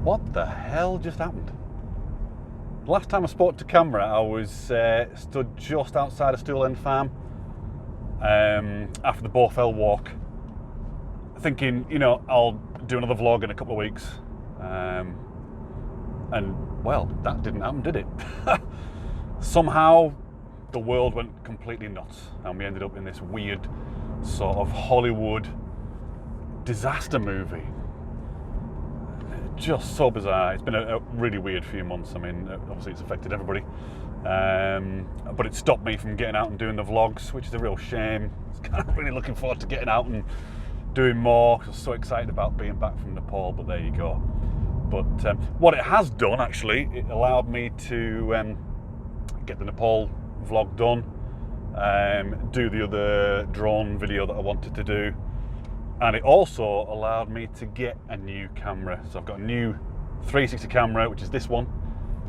What the hell just happened? The last time I spoke to camera, I was stood just outside of Stool End Farm after the Bowfell walk, thinking, you know, I'll do another vlog in a couple of weeks. And, well, that didn't happen, did it? Somehow, the world went completely nuts, and we ended up in this weird sort of Hollywood disaster movie. Just so bizarre. It's been a really weird few months. I mean, obviously it's affected everybody, but it stopped me from getting out and doing the vlogs, which is a real shame. I was kind of really looking forward to getting out and doing more. I was so excited about being back from Nepal, but there you go. But what it has done, actually, it allowed me to get the Nepal vlog done, do the other drone video that I wanted to do, and it also allowed me to get a new camera. So I've got a new 360 camera, which is this one.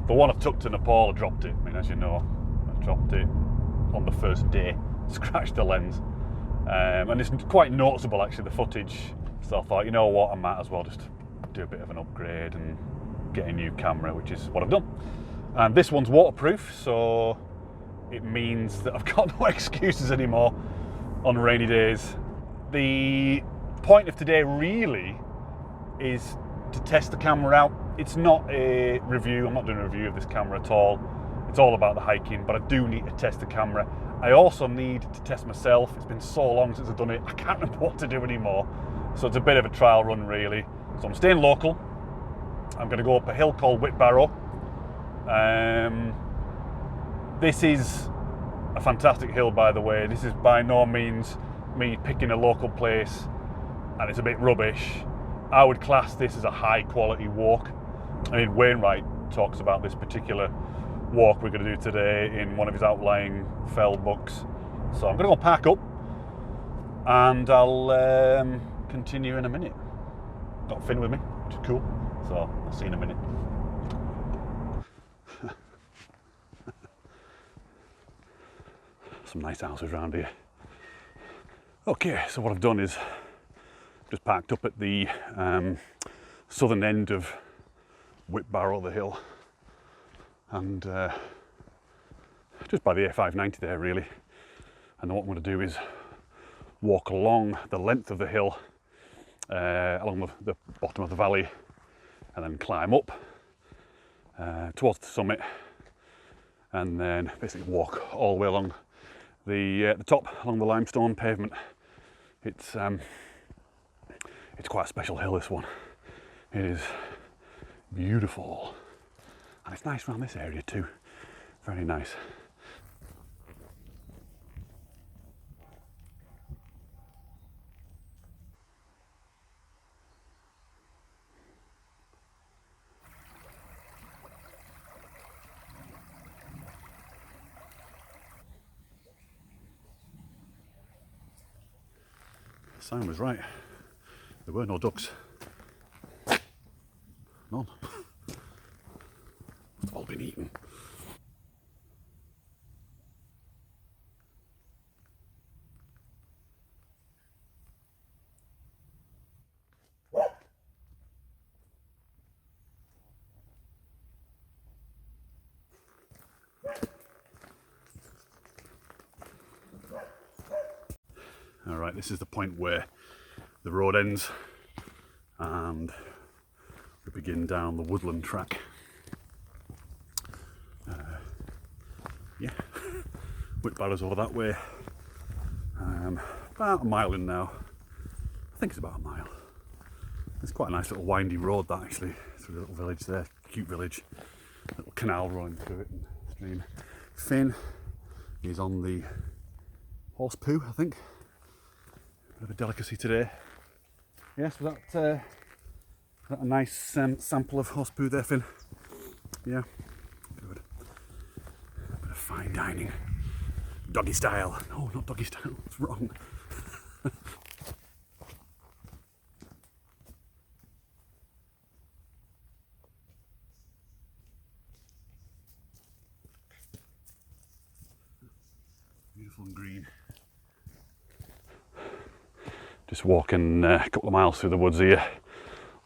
The one I took to Nepal, I dropped it. I mean, as you know, I dropped it on the first day, scratched the lens. And it's quite noticeable, actually, the footage. So I thought, you know what, I might as well just do a bit of an upgrade and get a new camera, which is what I've done. And this one's waterproof, so it means that I've got no excuses anymore on rainy days. The point of today really is to test the camera out. It's not a review. I'm not doing a review of this camera at all. It's all about the hiking, but I do need to test the camera. I also need to test myself. It's been so long since I've done it, I can't remember what to do anymore. So it's a bit of a trial run, really. So I'm staying local. I'm going to go up a hill called Whitbarrow. This is a fantastic hill, by the way. This is by no means me picking a local place and it's a bit rubbish. I would class this as a high quality walk. I mean, Wainwright talks about this particular walk we're going to do today in one of his outlying fell books. So I'm going to go pack up and I'll continue in a minute. Got Finn with me, which is cool. So I'll see you in a minute. Some nice houses around here. Okay, so what I've done is just parked up at the southern end of Whitbarrow, the hill, and just by the A590 there, really. And then what I'm going to do is walk along the length of the hill, along the bottom of the valley, and then climb up towards the summit, and then basically walk all the way along the top, along the limestone pavement. It's quite a special hill, this one. It is beautiful, and it's nice around this area too. Very nice. Simon was right. There were no ducks. None. They've all been eaten. All right, this is the point where the road ends and we begin down the woodland track. Yeah, Whitbarrow's over that way. About a mile in now. I think it's about a mile. It's quite a nice little windy road, that, actually, through a little village there, cute village. Little canal running through it and stream. Finn is on the horse poo, I think. Bit of a delicacy today. Yes, was that a nice sample of horse poo there, Finn? Yeah, good. A bit of fine dining. Doggy style. No, not doggy style, it's wrong. Beautiful and green. Just walking a couple of miles through the woods here,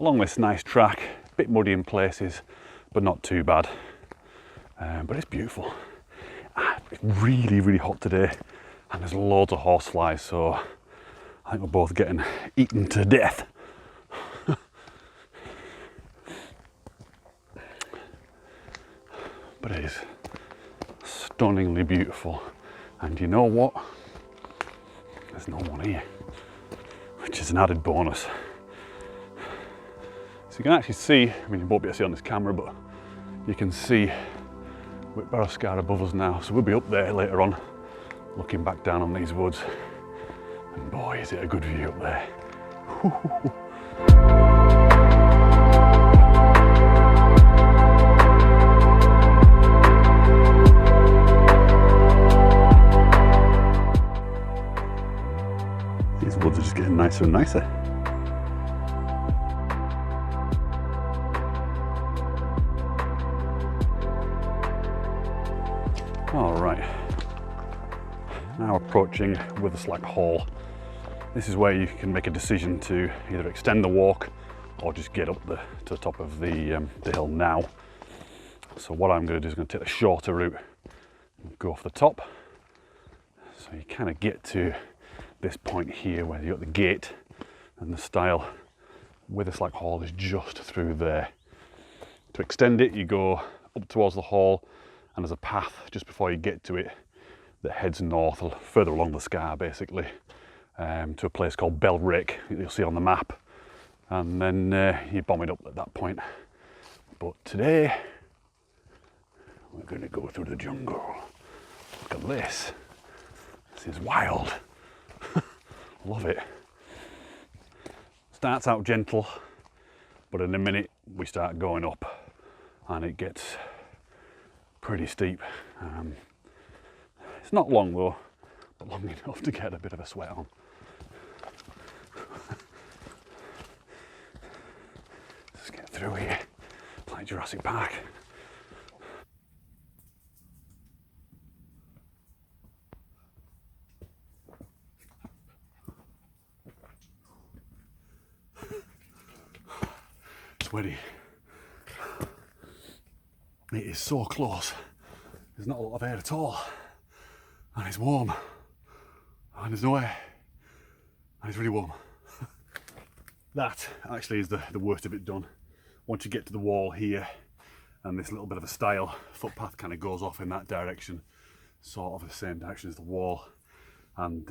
along this nice track. bit muddy in places, but not too bad. But it's beautiful. It's really, really hot today, and there's loads of horseflies, so I think we're both getting eaten to death. But it is stunningly beautiful, and you know what? There's no one here, which is an added bonus. So you can actually see, I mean, you won't be able to see on this camera, but you can see Whitbarrow Scar above us now. So we'll be up there later on, looking back down on these woods. And boy, is it a good view up there. These woods are just getting nicer and nicer. All right, now approaching Witherslack Hall. This is where you can make a decision to either extend the walk or just get up to the top of the hill now. So what I'm going to do is going to take the shorter route and go off the top. So you kind of get to this point here where you've got the gate and the stile. Witherslack Hall is just through there. To extend it, you go up towards the hall, and there's a path just before you get to it that heads north, further along the scar basically, to a place called Belrick you'll see on the map, and then you bomb it up at that point. But today we're going to go through the jungle. Look at this. This is wild. Love it. Starts out gentle, but in a minute we start going up and it gets pretty steep. It's not long though, but long enough to get a bit of a sweat on. Let's get through here, like Jurassic Park. Sweaty. It is so close. There's not a lot of air at all, and it's warm, and there's no air, and it's really warm. That actually is the worst of it done. Once you get to the wall here, and this little bit of a stile footpath kind of goes off in that direction, sort of the same direction as the wall, and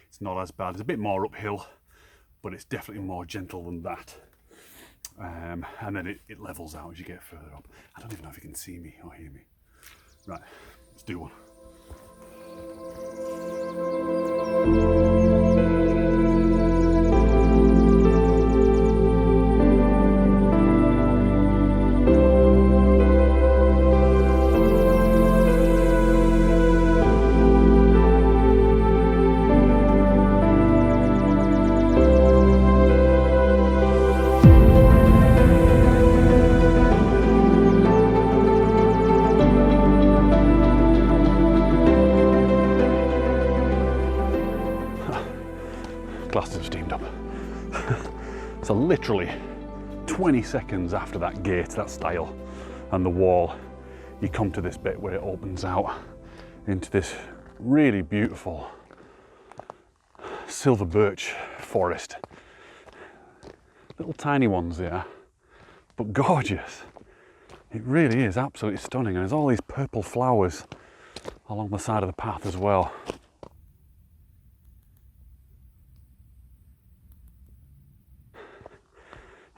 it's not as bad. It's a bit more uphill, but it's definitely more gentle than that. And then it levels out as you get further up. I don't even know if you can see me or hear me. Right, let's do one. Glasses have steamed up. So literally 20 seconds after that gate, that stile and the wall, you come to this bit where it opens out into this really beautiful silver birch forest. Little tiny ones there, but gorgeous. It really is absolutely stunning, and there's all these purple flowers along the side of the path as well.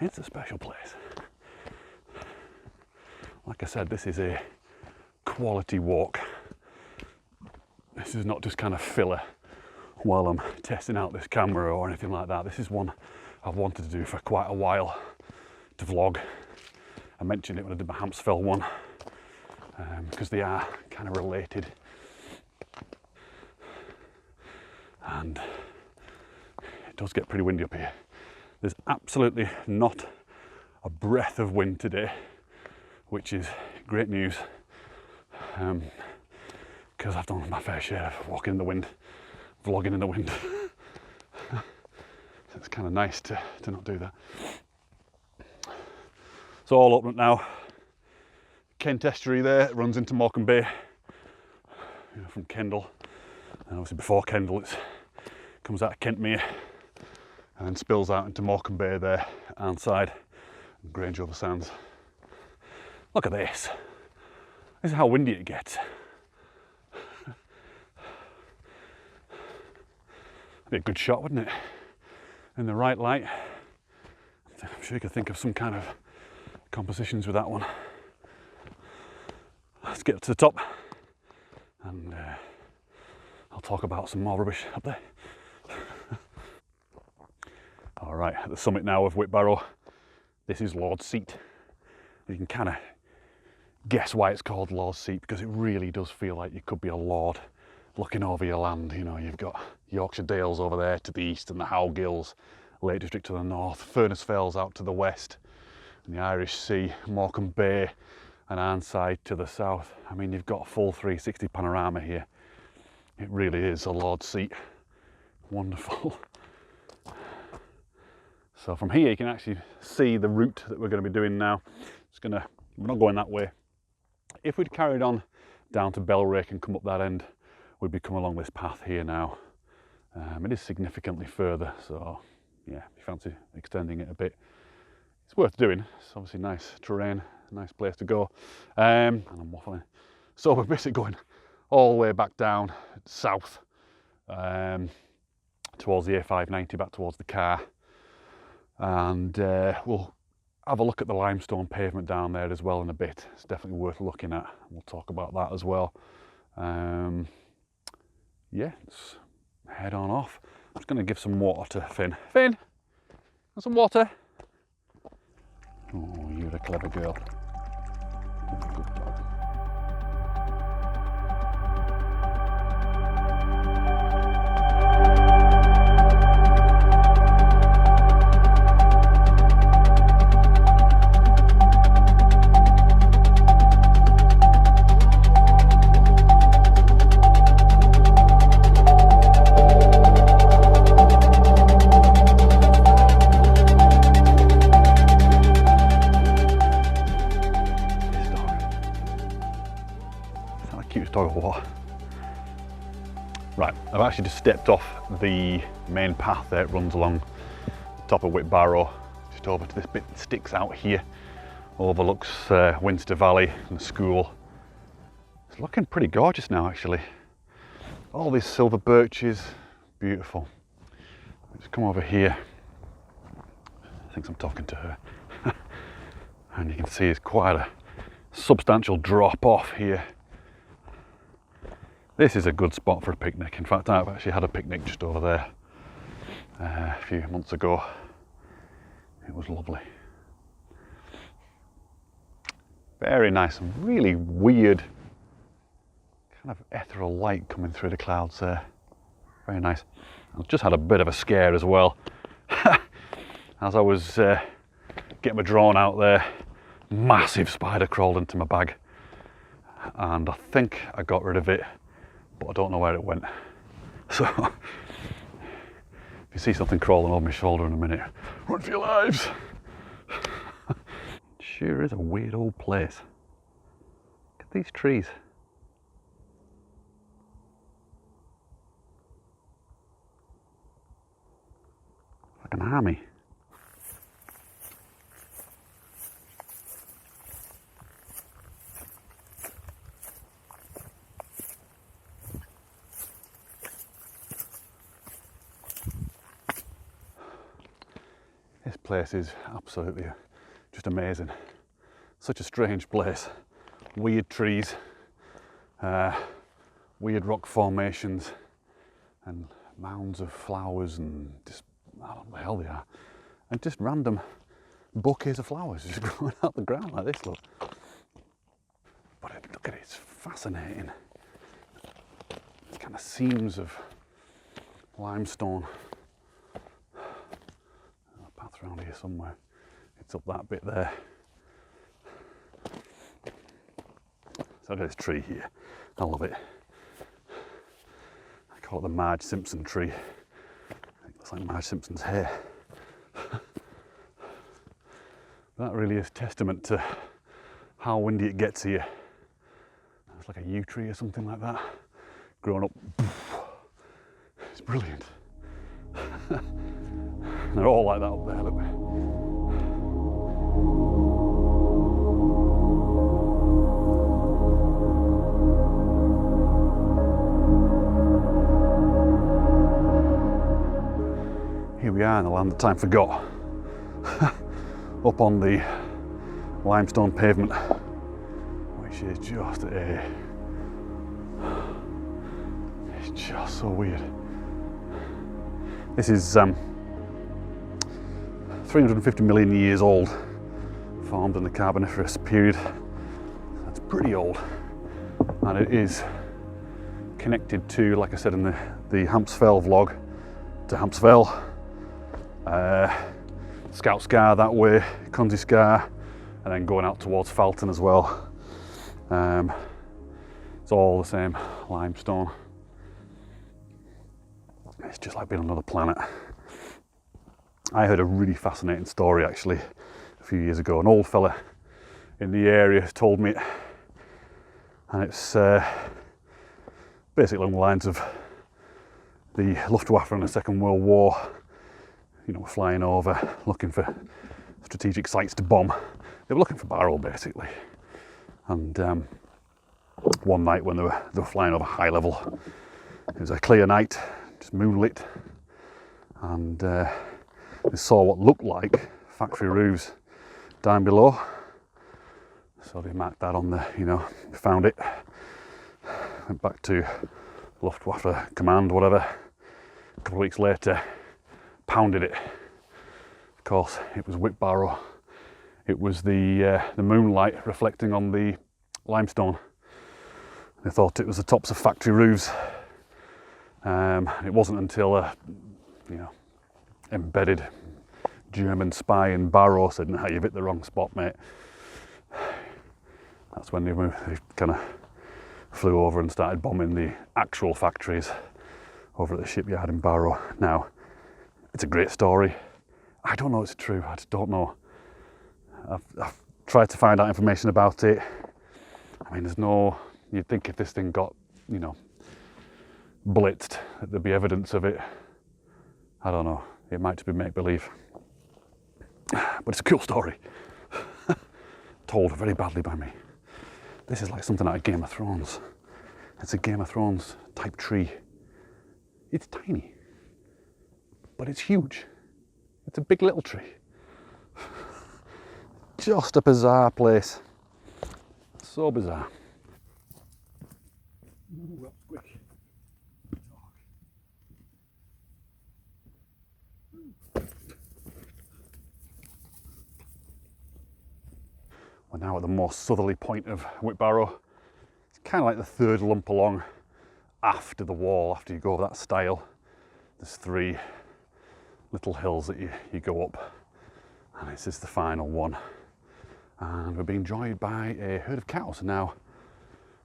It's a special place. Like I said, this is a quality walk. This is not just kind of filler while I'm testing out this camera or anything like that. This is one I've wanted to do for quite a while, to vlog. I mentioned it when I did my Hampsfell one, because they are kind of related. And it does get pretty windy up here. There's absolutely not a breath of wind today, which is great news, because I've done my fair share of walking in the wind, vlogging in the wind. So it's kind of nice to not do that. So all open up now. Kent estuary there, it runs into Morecambe Bay, you know, from Kendal. And obviously before Kendal, it comes out of Kentmere and then spills out into Morecambe Bay there, Arnside, and Grange over Sands. Look at this. This is how windy it gets. Be a good shot, wouldn't it? In the right light. I'm sure you could think of some kind of compositions with that one. Let's get up to the top and I'll talk about some more rubbish up there. All right, at the summit now of Whitbarrow. This is Lord's Seat. You can kind of guess why it's called Lord's Seat, because it really does feel like you could be a lord looking over your land. You know, you've got Yorkshire Dales over there to the east and the How Gills, Lake District to the north, Furness Fells out to the west, and the Irish Sea, Morecambe Bay and Arnside to the south. I mean, you've got a full 360 panorama here. It really is a Lord's Seat. Wonderful. So from here you can actually see the route that we're going to be doing now. We're not going that way. If we'd carried on down to Belrake and come up that end, we'd be coming along this path here now. It is significantly further, so yeah, if you fancy extending it a bit, it's worth doing. It's obviously nice terrain, a nice place to go. And I'm waffling. So we're basically going all the way back down south towards the A590, back towards the car. And we'll have a look at the limestone pavement down there as well in a bit. It's definitely worth looking at. We'll talk about that as well. Yeah, let's head on off. I'm just going to give some water to Finn. Finn, want some water? Oh, you're a clever girl. Good dog. Right, I've actually just stepped off the main path there. It runs along the top of Whitbarrow, just over to this bit that sticks out here, overlooks Winster Valley and the school. It's looking pretty gorgeous now, actually. All these silver birches, beautiful. Let's come over here. I think I'm talking to her. And you can see it's quite a substantial drop off here. This is a good spot for a picnic. In fact, I've actually had a picnic just over there a few months ago. It was lovely. Very nice and really weird kind of ethereal light coming through the clouds there. Very nice. I've just had a bit of a scare as well. As I was getting my drone out there, massive spider crawled into my bag. And I think I got rid of it, but I don't know where it went. So, if you see something crawling over my shoulder in a minute, run for your lives. Sure is a weird old place. Look at these trees. Like an army. This place is absolutely just amazing. Such a strange place. Weird trees, weird rock formations, and mounds of flowers, and just, I don't know what the hell they are, and just random bouquets of flowers just growing out the ground like this, look. But look at it, it's fascinating. It's kind of seams of limestone. Around here somewhere. It's up that bit there. So look at this tree here. I love it. I call it the Marge Simpson tree. It looks like Marge Simpson's hair. That really is testament to how windy it gets here. It's like a yew tree or something like that. Growing up, it's brilliant. They're all like that up there, look. Here we are in the land that time forgot. Up on the limestone pavement, which is just it's just so weird. This is 350 million years old, formed in the Carboniferous period. That's pretty old, and it is connected to, like I said in the Hampsfell vlog, to Hampsfell, Scout Scar that way, Conzi Scar, and then going out towards Falton as well. It's all the same limestone. It's just like being on another planet. I heard a really fascinating story actually a few years ago. An old fella in the area told me it, and it's basically along the lines of the Luftwaffe in the Second World War. You know, were flying over looking for strategic sites to bomb. They were looking for Barrow basically, and one night when they were flying over high level, it was a clear night, just moonlit, and they saw what looked like factory roofs down below. So they marked that on the, you know, found it, went back to Luftwaffe command, whatever. A couple of weeks later, pounded it. Of course, it was Whitbarrow. It was the moonlight reflecting on the limestone. They thought it was the tops of factory roofs. It wasn't until a, you know, embedded German spy in Barrow said, "No, you've hit the wrong spot, mate." That's when they kind of flew over and started bombing the actual factories over at the shipyard in Barrow. Now, it's a great story. I don't know if it's true. I just don't know. I've tried to find out information about it. I mean, there's no. You'd think if this thing got, you know, blitzed, that there'd be evidence of it. I don't know. It might just be make believe, but it's a cool story. Told very badly by me. This is like something out of Game of Thrones. It's a Game of Thrones type tree. It's tiny, but it's huge. It's a big little tree. Just a bizarre place. So bizarre. Ooh, that was quick. We're now at the more southerly point of Whitbarrow. It's kind of like the third lump along after the wall, after you go over that stile. There's three little hills that you go up, and this is the final one. And we're being joined by a herd of cows. Now,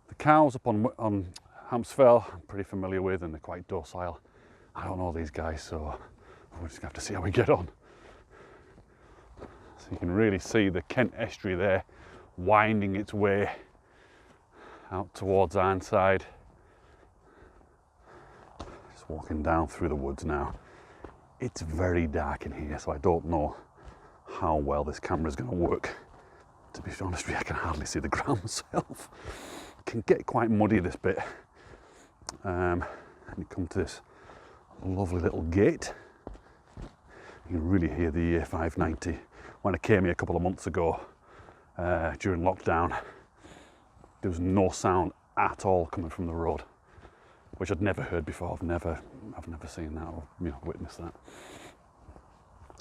the cows up on Hampsfell, I'm pretty familiar with, and they're quite docile. I don't know these guys, so we're just gonna have to see how we get on. So you can really see the Kent estuary there, winding its way out towards Ironside. Just walking down through the woods now. It's very dark in here, so I don't know how well this camera is going to work. To be honest with you, I can hardly see the ground myself. It can get quite muddy this bit. And you come to this lovely little gate. You can really hear the A590. When I came here a couple of months ago, during lockdown, there was no sound at all coming from the road, which I'd never heard before. I've never seen that or, you know, witnessed that.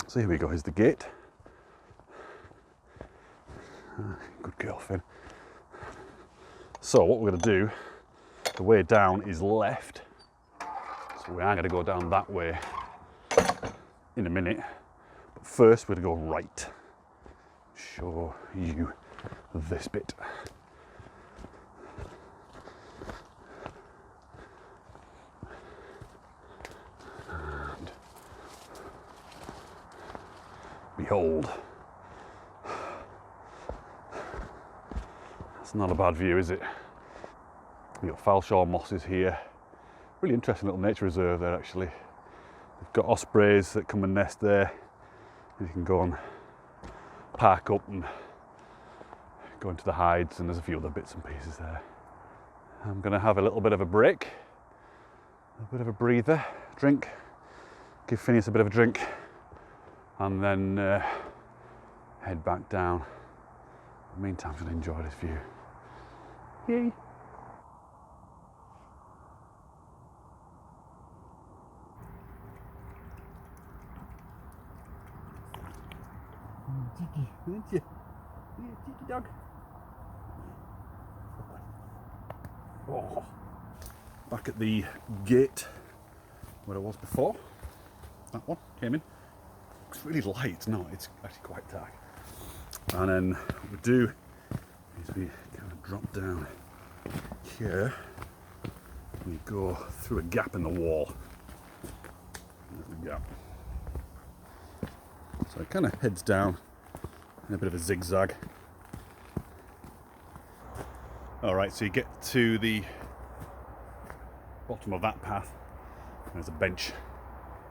So here we go. Here's the gate. Good girl, Finn. So what we're going to do, the way down is left. So we are going to go down that way in a minute. But first we're going to go right. Show you this bit. And behold, That's not a bad view, is it? You've got Falshaw mosses here. Really interesting little nature reserve there actually. They've got ospreys that come and nest there. You can go and park up and go into the hides, and there's a few other bits and pieces there. I'm going to have a little bit of a break, a bit of a breather, drink, give Phineas a bit of a drink, and then head back down. In the meantime, I'm going to enjoy this view. Yay! Cheeky, aren't you? Yeah, cheeky dog. Oh, back at the gate where I was before. That one came in. It's really light. No, it's actually quite dark. And then what we do is we kind of drop down here. We go through a gap in the wall. There's the gap. So it kind of heads down in a bit of a zigzag. Alright, so you get to the bottom of that path, and there's a bench.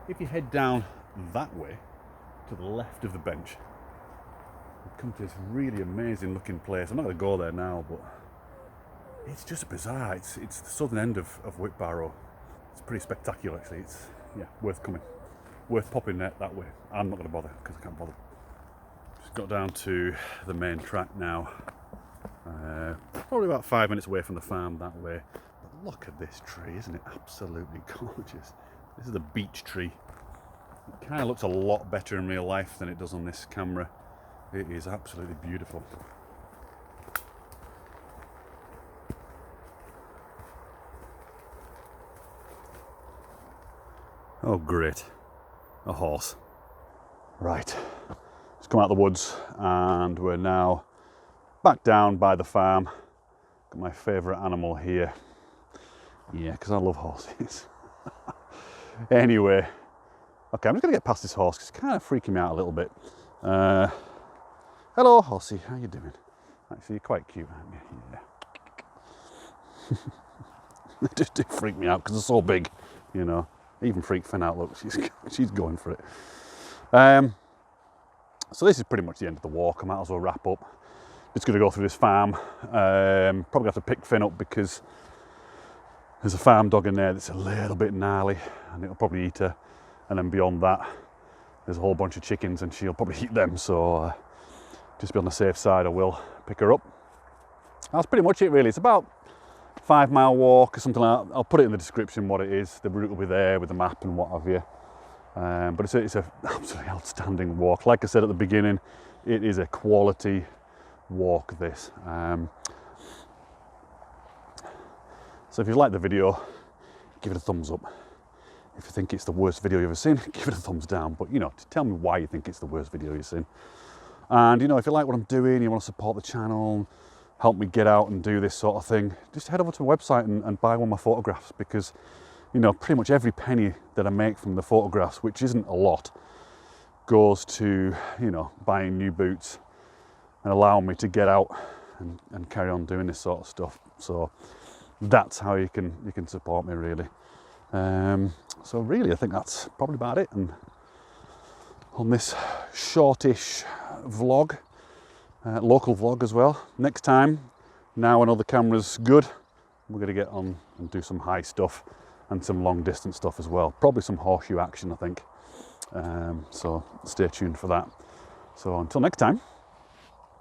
If you head down that way, to the left of the bench, you come to this really amazing looking place. I'm not going to go there now, but it's just bizarre. It's the southern end of Whitbarrow. It's pretty spectacular actually. It's worth coming. Worth popping that way. I'm not going to bother because I can't bother. Just got down to the main track now. Probably about 5 minutes away from the farm that way. But look at this tree, isn't it absolutely gorgeous? This is a beech tree. It kind of looks a lot better in real life than it does on this camera. It is absolutely beautiful. Oh great, a horse. Right, just come out of the woods and we're now back down by the farm. Got my favourite animal here. Yeah, because I love horses. Anyway, okay, I'm just going to get past this horse because it's kind of freaking me out a little bit. Hello, horsey, how you doing? Actually, you're quite cute, aren't you? Yeah. They just do freak me out because they're so big, you know. Even freak Finn out, look, she's going for it. So this is pretty much the end of the walk. I might as well wrap up. Just going to go through this farm. Probably have to pick Finn up because there's a farm dog in there that's a little bit gnarly and it'll probably eat her. And then beyond that, there's a whole bunch of chickens and she'll probably eat them. So just be on the safe side, I will pick her up. That's pretty much it really. It's about 5 mile walk or something like that. I'll put it in the description what it is. The route will be there with the map and what have you. But it's a absolutely outstanding walk. Like I said at the beginning, it is a quality walk this. So if you like the video, give it a thumbs up. If you think it's the worst video you've ever seen, give it a thumbs down. But you know, tell me why you think it's the worst video you've seen. And you know, if you like what I'm doing, you want to support the channel, help me get out and do this sort of thing, just head over to my website and buy one of my photographs, because you know, pretty much every penny that I make from the photographs, which isn't a lot, goes to, you know, buying new boots and allowing me to get out and carry on doing this sort of stuff. So that's how you can support me really. So really I think that's probably about it. And on this shortish vlog, local vlog as well. Next time, now I know the camera's good, we're going to get on and do some high stuff and some long distance stuff as well. Probably some horseshoe action, I think. So stay tuned for that. So until next time,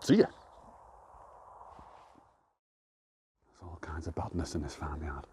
see ya. There's all kinds of badness in this farmyard.